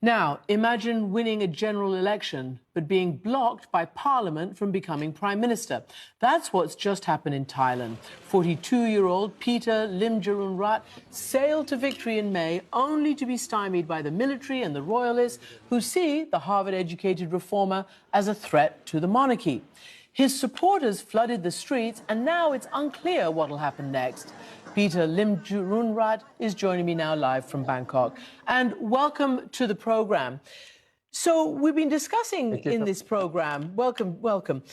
Now, imagine winning a general election, but being blocked by Parliament from becoming Prime Minister. That's what's just happened in Thailand. 42-year-old Peter Limjaroenrat sailed to victory in May, only to be stymied by the military and the royalists, who see the Harvard-educated reformer as a threat to the monarchy. His supporters flooded the streets, and now it's unclear what will happen next. Peter Limjaroenrat is joining me now live from Bangkok. And welcome to the program. So we've been discussing in this program, welcome,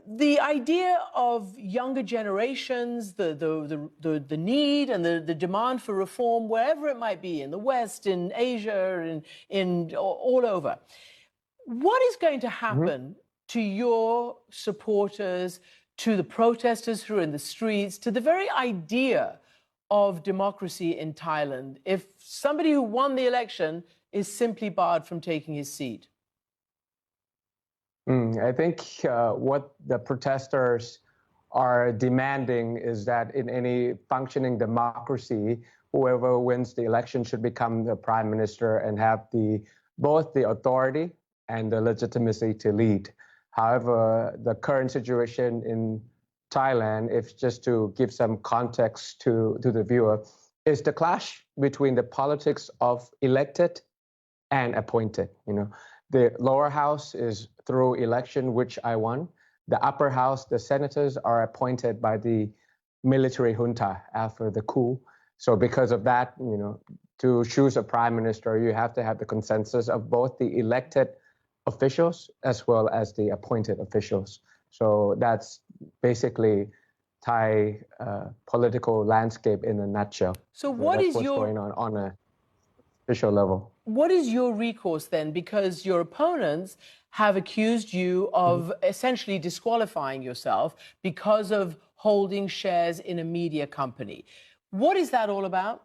the idea of younger generations, the need and the demand for reform, wherever it might be, in the West, in Asia, in all over. What is going to happen to your supporters, to the protesters who are in the streets, to the very idea of democracy in Thailand, if somebody who won the election is simply barred from taking his seat? I think what the protesters are demanding is that in any functioning democracy, whoever wins the election should become the prime minister and have both the authority and the legitimacy to lead. However, the current situation in Thailand, if just to give some context to the viewer, is the clash between the politics of elected and appointed. The lower house is through election, which I won. The upper house, the senators, are appointed by the military junta after the coup. So because of that, to choose a prime minister, you have to have the consensus of both the elected officials as well as the appointed officials. So that's basically Thai political landscape in a nutshell. So what's going on a official level? What is your recourse then? Because your opponents have accused you of essentially disqualifying yourself because of holding shares in a media company. What is that all about?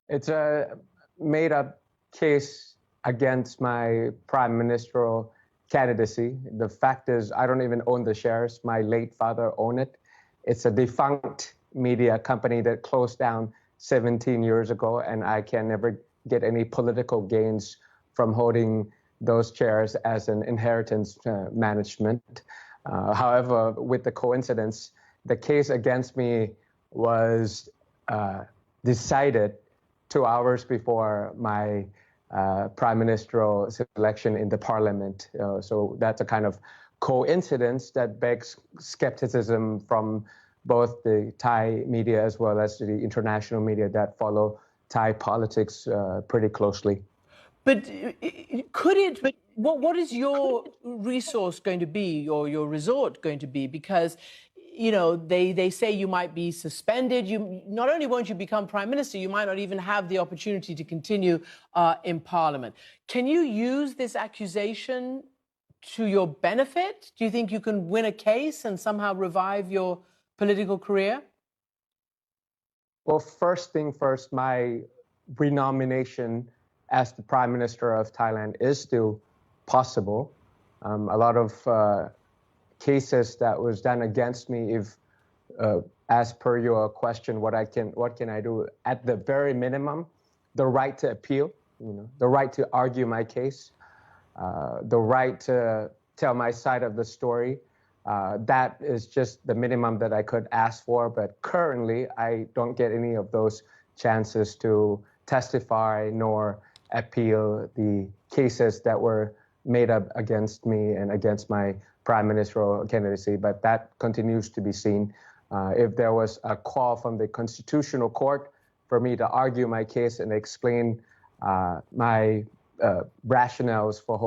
It's a made-up case against my prime ministerial candidacy. The fact is, I don't even own the shares. My late father owned it. It's a defunct media company that closed down 17 years ago, and I can never get any political gains from holding those shares as an inheritance management. However, with the coincidence, the case against me was decided 2 hours before my prime ministerial selection in the parliament. So that's a kind of coincidence that begs skepticism from both the Thai media as well as the international media that follow Thai politics pretty closely. But what is your resource going to be, or your resort going to be? Because they say you might be suspended. Not only won't you become prime minister, you might not even have the opportunity to continue in parliament. Can you use this accusation to your benefit? Do you think you can win a case and somehow revive your political career? Well, first thing first, my renomination as the prime minister of Thailand is still possible. A lot of cases that was done against me, if as per your question, what can I do? At the very minimum, the right to appeal, the right to argue my case, the right to tell my side of the story. That is just the minimum that I could ask for, but currently I don't get any of those chances to testify nor appeal the cases that were made up against me and against my prime ministerial candidacy, but that continues to be seen. If there was a call from the Constitutional Court for me to argue my case and explain my rationales for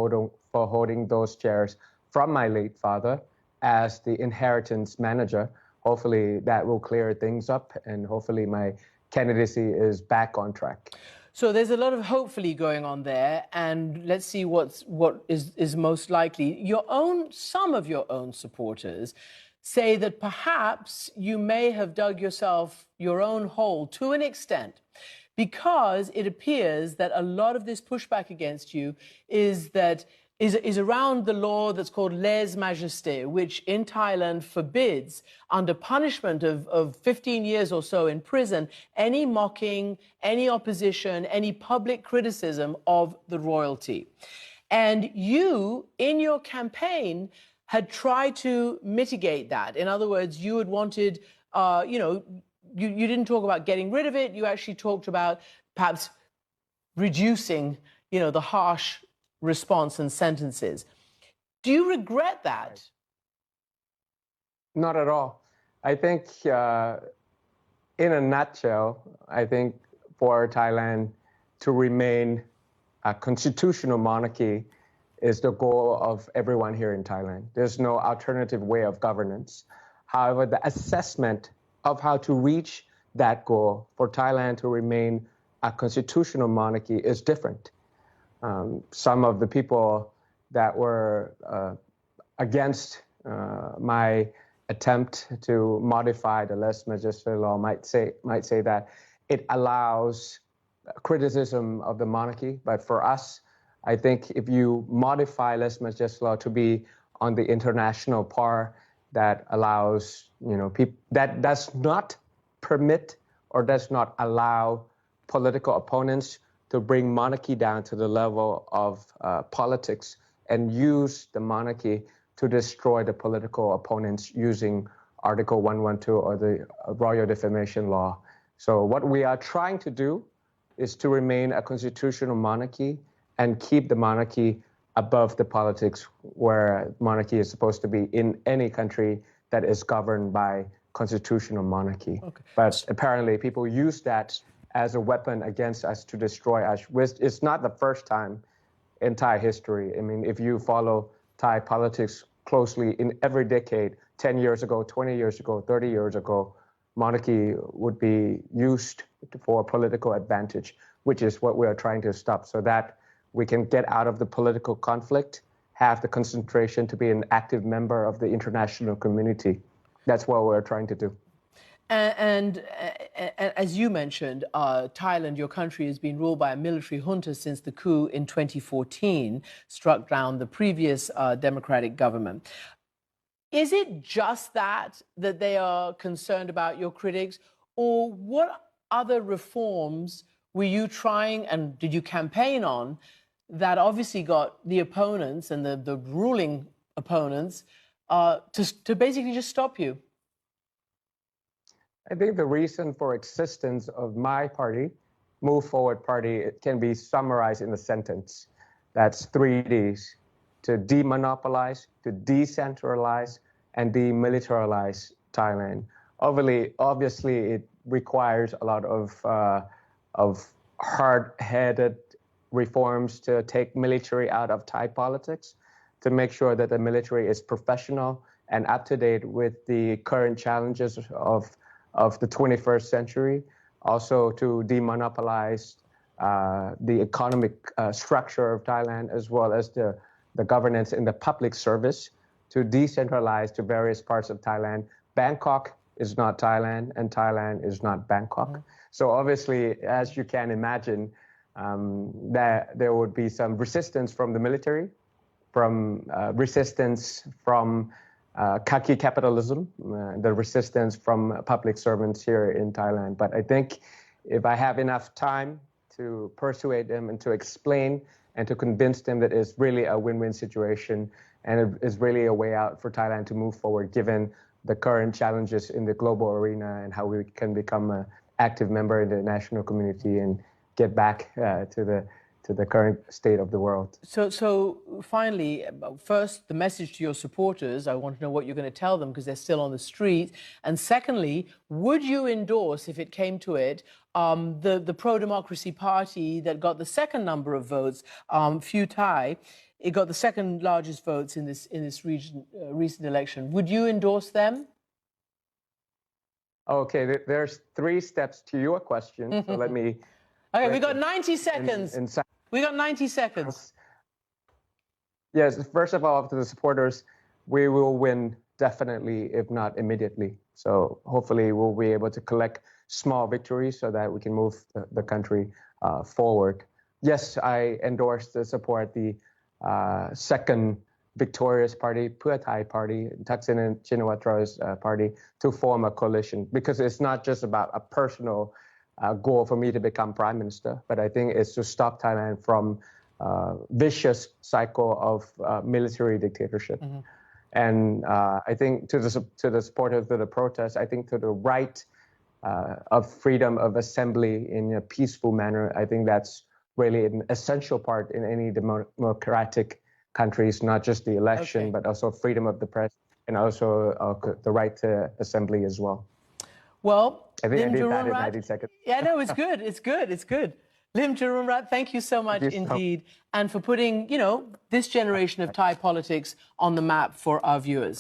holding those shares from my late father as the inheritance manager, hopefully that will clear things up and hopefully my candidacy is back on track. So there's a lot of hopefully going on there, and let's see what is most likely. Some of your own supporters say that perhaps you may have dug yourself your own hole to an extent, because it appears that a lot of this pushback against you is that is around the law that's called lèse-majesté, which in Thailand forbids, under punishment of 15 years or so in prison, any mocking, any opposition, any public criticism of the royalty. And you, in your campaign, had tried to mitigate that. In other words, you had wanted, you didn't talk about getting rid of it. You actually talked about perhaps reducing, the harsh response and sentences. Do you regret that? Not at all. I think, in a nutshell, I think for Thailand to remain a constitutional monarchy is the goal of everyone here in Thailand. There's no alternative way of governance. However, the assessment of how to reach that goal for Thailand to remain a constitutional monarchy is different. Some of the people that were against my attempt to modify the lèse-majesté law might say that it allows criticism of the monarchy. But for us, I think if you modify lèse-majesté law to be on the international par that allows, that does not permit or does not allow political opponents to bring monarchy down to the level of politics and use the monarchy to destroy the political opponents using Article 112 or the Royal Defamation Law. So what we are trying to do is to remain a constitutional monarchy and keep the monarchy above the politics where monarchy is supposed to be in any country that is governed by constitutional monarchy. Okay. But apparently people use that as a weapon against us to destroy us. It's not the first time in Thai history. I mean, if you follow Thai politics closely, in every decade, 10 years ago, 20 years ago, 30 years ago, monarchy would be used for political advantage, which is what we are trying to stop, so that we can get out of the political conflict, have the concentration to be an active member of the international community. That's what we're trying to do. And as you mentioned, Thailand, your country, has been ruled by a military junta since the coup in 2014 struck down the previous democratic government. Is it just that they are concerned about, your critics, or what other reforms were you trying and did you campaign on that obviously got the opponents and the ruling opponents to basically just stop you? I think the reason for existence of my party, Move Forward Party, it can be summarized in a sentence. That's 3 Ds: to demonopolize, to decentralize, and demilitarize Thailand. Obviously, it requires a lot of hard-headed reforms to take military out of Thai politics, to make sure that the military is professional and up to date with the current challenges of the 21st century, also to demonopolize the economic structure of Thailand, as well as the governance in the public service, to decentralize to various parts of Thailand. Bangkok is not Thailand, and Thailand is not Bangkok. Mm-hmm. So obviously, as you can imagine, that there would be some resistance from the military, resistance from khaki capitalism, the resistance from public servants here in Thailand. But I think if I have enough time to persuade them and to explain and to convince them that it's really a win-win situation and it is really a way out for Thailand to move forward, given the current challenges in the global arena and how we can become an active member in the national community and get back to the current state of the world. So finally, first, the message to your supporters. I want to know what you're going to tell them because they're still on the street. And secondly, would you endorse, if it came to it, the pro-democracy party that got the second number of votes, Pheu Thai? It got the second largest votes in this recent election. Would you endorse them? Okay, there's 3 steps to your question. So let me... Okay, we got 90 seconds. We got 90 seconds. Yes, first of all, to the supporters, we will win definitely, if not immediately. So hopefully we'll be able to collect small victories so that we can move the country forward. Yes, I endorse to support the second victorious party, Pheu Thai party, Thaksin and Shinawatра's party, to form a coalition, because it's not just about a personal goal for me to become prime minister, but I think it's to stop Thailand from vicious cycle of military dictatorship. Mm-hmm. And I think to the supporters of the protest, I think to the right of freedom of assembly in a peaceful manner, I think that's really an essential part in any democratic countries, not just the election, but also freedom of the press and also the right to assembly as well. Well, I think Lim I did that in Jarunrat, 90 seconds. Yeah, no, it's good. It's good. It's good. Lim Jarunrat, thank you so much indeed, and for putting, this generation of Thai politics on the map for our viewers.